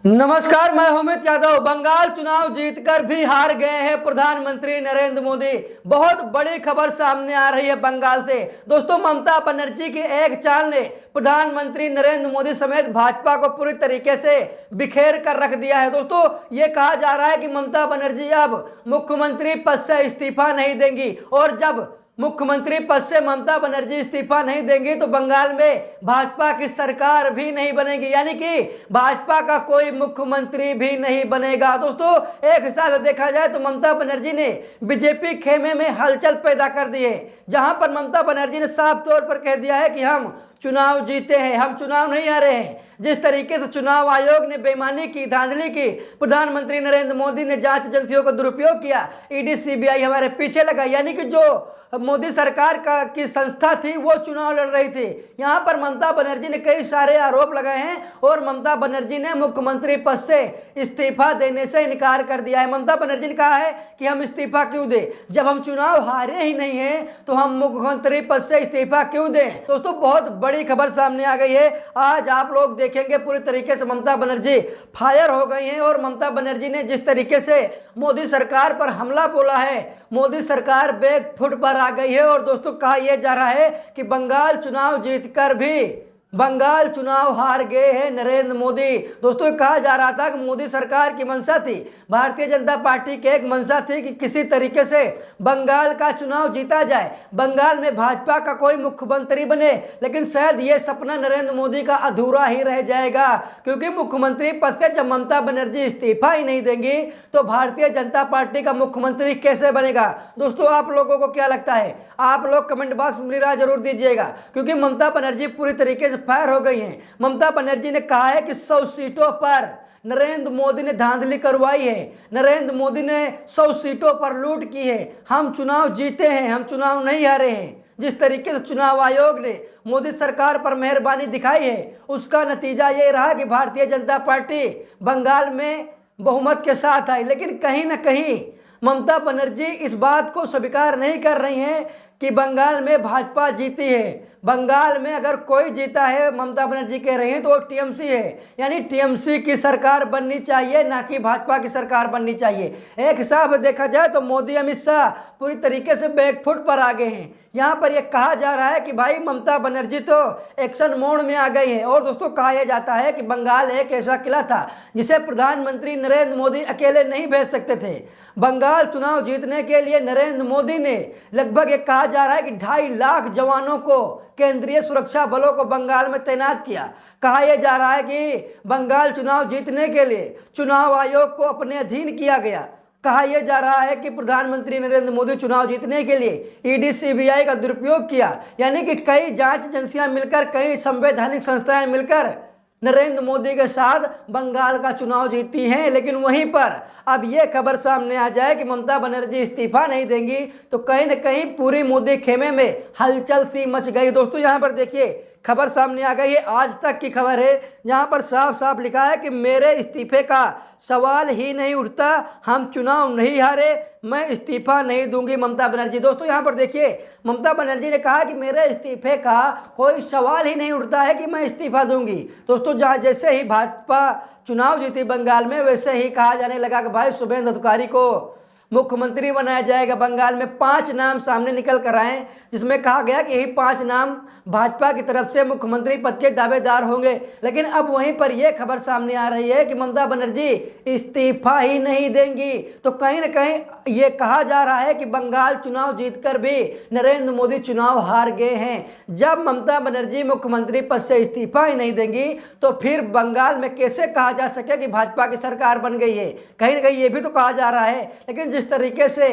नमस्कार, मैं अमित यादव। बंगाल चुनाव जीतकर भी हार गए हैं प्रधानमंत्री नरेंद्र मोदी। बहुत बड़ी खबर सामने आ रही है बंगाल से। दोस्तों, ममता बनर्जी की एक चाल ने प्रधानमंत्री नरेंद्र मोदी समेत भाजपा को पूरी तरीके से बिखेर कर रख दिया है। दोस्तों, ये कहा जा रहा है कि ममता बनर्जी अब मुख्यमंत्री पद से इस्तीफा नहीं देंगी, और जब मुख्यमंत्री पद से ममता बनर्जी इस्तीफा नहीं देंगी तो बंगाल में भाजपा की सरकार भी नहीं बनेगी, यानी कि भाजपा का कोई मुख्यमंत्री भी नहीं बनेगा। दोस्तों, एक हिसाब से देखा जाए तो ममता बनर्जी ने बीजेपी खेमे में हलचल पैदा कर दी है, जहां पर ममता बनर्जी ने साफ तौर पर कह दिया है कि हम चुनाव जीते हैं, हम चुनाव नहीं हारे हैं। जिस तरीके से चुनाव आयोग ने बेईमानी की, धांधली की, प्रधानमंत्री नरेंद्र मोदी ने जांच एजेंसियों का दुरुपयोग किया, ईडी सीबीआई हमारे पीछे लगा, यानी कि जो मोदी सरकार की संस्था थी वो चुनाव लड़ रही थी। यहां पर ममता बनर्जी ने कई सारे आरोप लगाए हैं और ममता बनर्जी ने मुख्यमंत्री पद से इस्तीफा देने से इनकार कर दिया है। ममता बनर्जी ने कहा है कि हम इस्तीफा क्यों दें, जब हम चुनाव हारे ही नहीं हैं तो हम मुख्यमंत्री पद से इस्तीफा क्यों दें। दोस्तों, बहुत बड़ी खबर सामने आ गई है। आज आप लोग देखेंगे पूरी तरीके से ममता बनर्जी फायर हो गई हैं, और ममता बनर्जी ने जिस तरीके से मोदी सरकार पर हमला बोला है, मोदी सरकार बैकफुट पर आ गई है। और दोस्तों, कहा यह जा रहा है कि बंगाल चुनाव जीतकर भी बंगाल चुनाव हार गए हैं नरेंद्र मोदी। दोस्तों, कहा जा रहा था कि मोदी सरकार की मंशा थी, भारतीय जनता पार्टी की एक मंशा थी कि किसी तरीके से बंगाल का चुनाव जीता जाए, बंगाल में भाजपा का कोई मुख्यमंत्री बने। लेकिन शायद ये सपना नरेंद्र मोदी का अधूरा ही रह जाएगा, क्योंकि मुख्यमंत्री पद से जब ममता बनर्जी इस्तीफा ही नहीं देंगी तो भारतीय जनता पार्टी का मुख्यमंत्री कैसे बनेगा। दोस्तों, आप लोगों को क्या लगता है? आप लोग कमेंट बॉक्स में राय जरूर दीजिएगा, क्योंकि ममता बनर्जी पूरी तरीके से फायर हो गई हैं। ममता बनर्जी ने कहा है कि 100 सीटों पर नरेंद्र मोदी ने धांधली करवाई है, नरेंद्र मोदी ने 100 सीटों पर लूट की है, हम चुनाव जीते हैं, हम चुनाव नहीं हारे हैं। जिस तरीके से चुनाव आयोग ने मोदी सरकार पर मेहरबानी दिखाई है, उसका नतीजा ये रहा कि भारतीय जनता पार्टी बंगाल में बहुमत के साथ आई। लेकिन कहीं ना कहीं ममता बनर्जी इस बात को स्वीकार नहीं कर रही हैं कि बंगाल में भाजपा जीती है। बंगाल में अगर कोई जीता है, ममता बनर्जी कह रही हैं, तो वो टीएमसी है, यानी टीएमसी की सरकार बननी चाहिए, ना कि भाजपा की सरकार बननी चाहिए। एक हिसाब से देखा जाए तो मोदी अमित शाह पूरी तरीके से बैकफुट पर आ गए हैं। यहाँ पर यह कहा जा रहा है कि भाई ममता बनर्जी तो एक्शन मोड में आ गई है। और दोस्तों, कहा यह जाता है कि बंगाल एक ऐसा किला था जिसे प्रधानमंत्री नरेंद्र मोदी अकेले नहीं भेज सकते थे। बंगाल चुनाव जीतने के लिए नरेंद्र मोदी ने लगभग एक कहा जा रहा है कि 2.5 लाख जवानों को, केंद्रीय सुरक्षा बलों को बंगाल में तैनात किया। कहा यह जा रहा है कि बंगाल चुनाव जीतने के लिए चुनाव आयोग को अपने अधीन किया गया। कहा यह जा रहा है कि प्रधानमंत्री नरेंद्र मोदी चुनाव जीतने के लिए ईडी सीबीआई का दुरुपयोग किया, यानी कि कई जांच एजेंसियां मिलकर, कई संवैधानिक संस्थाएं मिलकर नरेंद्र मोदी के साथ बंगाल का चुनाव जीती हैं। लेकिन वहीं पर अब यह खबर सामने आ जाए कि ममता बनर्जी इस्तीफा नहीं देंगी तो कहीं न कहीं पूरी मोदी खेमे में हलचल सी मच गई। दोस्तों, यहाँ पर देखिए खबर सामने आ गई है, आज तक की खबर है, जहां पर साफ साफ लिखा है कि मेरे इस्तीफे का सवाल ही नहीं उठता, हम चुनाव नहीं हारे, मैं इस्तीफा नहीं दूंगी ममता बनर्जी। दोस्तों, यहां पर देखिए ममता बनर्जी ने कहा कि मेरे इस्तीफे का कोई सवाल ही नहीं उठता है कि मैं इस्तीफा दूंगी। दोस्तों, जहां जैसे ही भाजपा चुनाव जीती बंगाल में, वैसे ही कहा जाने लगा कि भाई शुभेंदु अधिकारी को मुख्यमंत्री बनाया जाएगा। बंगाल में 5 नाम सामने निकल कर आए, जिसमें कहा गया कि यही 5 नाम भाजपा की तरफ से मुख्यमंत्री पद के दावेदार होंगे। लेकिन अब वहीं पर यह खबर सामने आ रही है कि ममता बनर्जी इस्तीफा ही नहीं देंगी। तो कहीं ना कहीं ये कहा जा रहा है कि बंगाल चुनाव जीतकर भी नरेंद्र मोदी चुनाव हार गए हैं। जब ममता बनर्जी मुख्यमंत्री पद से इस्तीफा ही नहीं देंगी तो फिर बंगाल में कैसे कहा जा सके कि भाजपा की सरकार बन गई है? कहीं ना कहीं ये भी तो कहा जा रहा है। लेकिन जिस तरीके से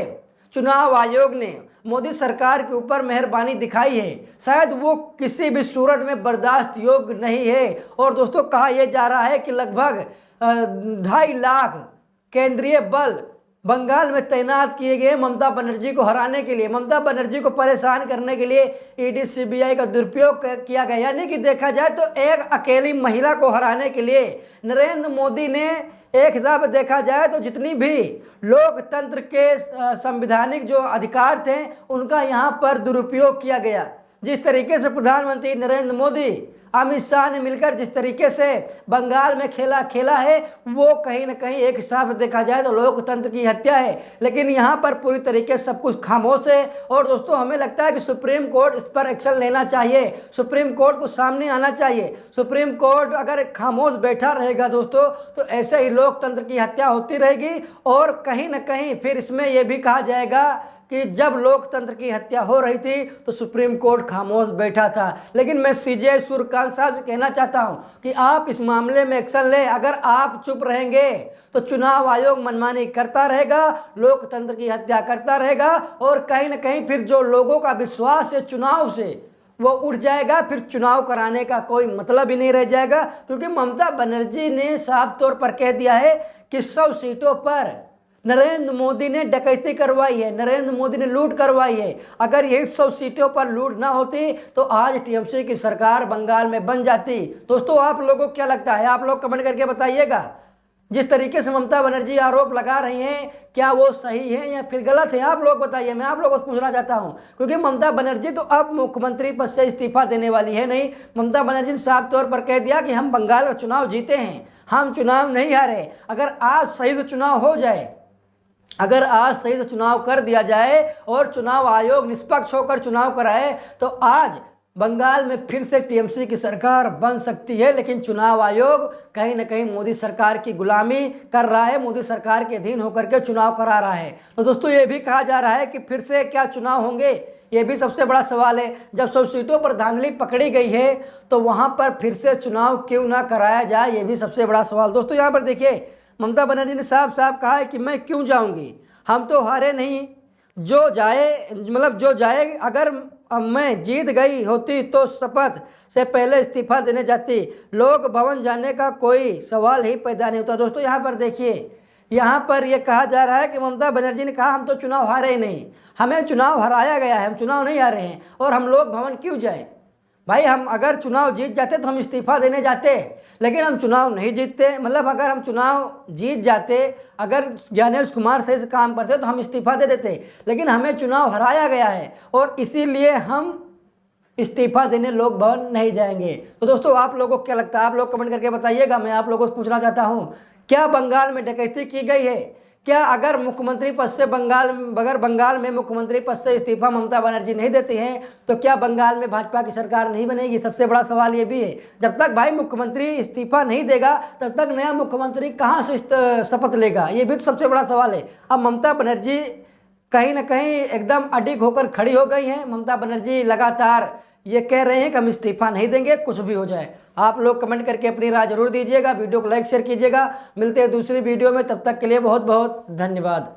चुनाव आयोग ने मोदी सरकार के ऊपर मेहरबानी दिखाई है, शायद वो किसी भी सूरत में बर्दाश्त योग्य नहीं है। और दोस्तों, कहा यह जा रहा है कि लगभग 2.5 लाख केंद्रीय बल बंगाल में तैनात किए गए ममता बनर्जी को हराने के लिए, ममता बनर्जी को परेशान करने के लिए ईडी सीबीआई का दुरुपयोग किया गया। यानी कि देखा जाए तो एक अकेली महिला को हराने के लिए नरेंद्र मोदी ने, एक हिसाब से देखा जाए तो जितनी भी लोकतंत्र के संवैधानिक जो अधिकार थे उनका यहाँ पर दुरुपयोग किया गया। जिस तरीके से प्रधानमंत्री नरेंद्र मोदी अमित शाह ने मिलकर जिस तरीके से बंगाल में खेला है वो कहीं ना कहीं एक हिसाब से देखा जाए तो लोकतंत्र की हत्या है। लेकिन यहाँ पर पूरी तरीके से सब कुछ खामोश है। और दोस्तों हमें लगता है कि सुप्रीम कोर्ट इस पर एक्शन लेना चाहिए, सुप्रीम कोर्ट को सामने आना चाहिए। सुप्रीम कोर्ट अगर खामोश बैठा रहेगा दोस्तों तो ऐसे ही लोकतंत्र की हत्या होती रहेगी। और कहीं ना कहीं फिर इसमें यह भी कहा जाएगा कि जब लोकतंत्र की हत्या हो रही थी तो सुप्रीम कोर्ट खामोश बैठा था। लेकिन मैं सीजे सूर्यकांत साहब से कहना चाहता हूं कि आप इस मामले में एक्शन लें। अगर आप चुप रहेंगे तो चुनाव आयोग मनमानी करता रहेगा, लोकतंत्र की हत्या करता रहेगा और कहीं ना कहीं फिर जो लोगों का विश्वास है चुनाव से वो उठ जाएगा। फिर चुनाव कराने का कोई मतलब ही नहीं रह जाएगा, क्योंकि ममता बनर्जी ने साफ तौर पर कह दिया है कि 100 सीटों पर नरेंद्र मोदी ने डकैती करवाई है, नरेंद्र मोदी ने लूट करवाई है। अगर यही 100 सीटों पर लूट ना होती तो आज टीएमसी की सरकार बंगाल में बन जाती। दोस्तों आप लोगों को क्या लगता है, आप लोग कमेंट करके बताइएगा। जिस तरीके से ममता बनर्जी आरोप लगा रही हैं क्या वो सही है या फिर गलत है, आप लोग बताइए। मैं आप लोगों से पूछना चाहता हूं, क्योंकि ममता बनर्जी तो अब मुख्यमंत्री पद से इस्तीफा देने वाली है नहीं। ममता बनर्जी ने साफ तौर पर कह दिया कि हम बंगाल का चुनाव जीते हैं, हम चुनाव नहीं हारे। अगर आज सही से चुनाव हो जाए, अगर आज सही से चुनाव कर दिया जाए और चुनाव आयोग निष्पक्ष होकर चुनाव कराए तो आज बंगाल में फिर से टीएमसी की सरकार बन सकती है। लेकिन चुनाव आयोग कहीं ना कहीं मोदी सरकार की गुलामी कर रहा है, मोदी सरकार के अधीन होकर के चुनाव करा रहा है। तो दोस्तों ये भी कहा जा रहा है कि फिर से क्या चुनाव होंगे, ये भी सबसे बड़ा सवाल है। जब 100 सीटों पर धांधली पकड़ी गई है तो वहां पर फिर से चुनाव क्यों ना कराया जाए, ये भी सबसे बड़ा सवाल। दोस्तों यहाँ पर देखिए ममता बनर्जी ने साफ साफ कहा है कि मैं क्यों जाऊंगी, हम तो हारे नहीं, जो जाए मतलब जो जाए। अगर मैं जीत गई होती तो शपथ से पहले इस्तीफा देने जाती, लोक भवन जाने का कोई सवाल ही पैदा नहीं होता। दोस्तों यहाँ पर देखिए, यहाँ पर यह कहा जा रहा है कि ममता बनर्जी ने कहा हम तो चुनाव हारे ही नहीं, हमें चुनाव हराया गया है, हम चुनाव नहीं हारे हैं और हम लोक भवन क्यों जाएं। भाई हम अगर चुनाव जीत जाते तो हम इस्तीफा देने जाते, लेकिन हम चुनाव नहीं जीतते। मतलब अगर हम चुनाव जीत जाते, अगर ज्ञानेश कुमार सही से काम करते तो हम इस्तीफा दे देते, लेकिन हमें चुनाव हराया गया है और इसीलिए हम इस्तीफा देने लोक भवन नहीं जाएंगे। तो दोस्तों आप लोगों को क्या लगता है, आप लोग कमेंट करके बताइएगा। मैं आप लोगों से पूछना चाहता हूँ, क्या बंगाल में डकैती की गई है? क्या अगर मुख्यमंत्री पद से बंगाल में मुख्यमंत्री पद से इस्तीफा ममता बनर्जी नहीं देती हैं तो क्या बंगाल में भाजपा की सरकार नहीं बनेगी? सबसे बड़ा सवाल ये भी है। जब तक भाई मुख्यमंत्री इस्तीफा नहीं देगा तब तक नया मुख्यमंत्री कहाँ से शपथ लेगा, ये भी तो सबसे बड़ा सवाल है। अब ममता बनर्जी कहीं ना कहीं एकदम अडिग होकर खड़ी हो गई हैं। ममता बनर्जी लगातार ये कह रहे हैं कि हम इस्तीफा नहीं देंगे, कुछ भी हो जाए। आप लोग कमेंट करके अपनी राय जरूर दीजिएगा, वीडियो को लाइक शेयर कीजिएगा। मिलते हैं दूसरी वीडियो में, तब तक के लिए बहुत बहुत धन्यवाद।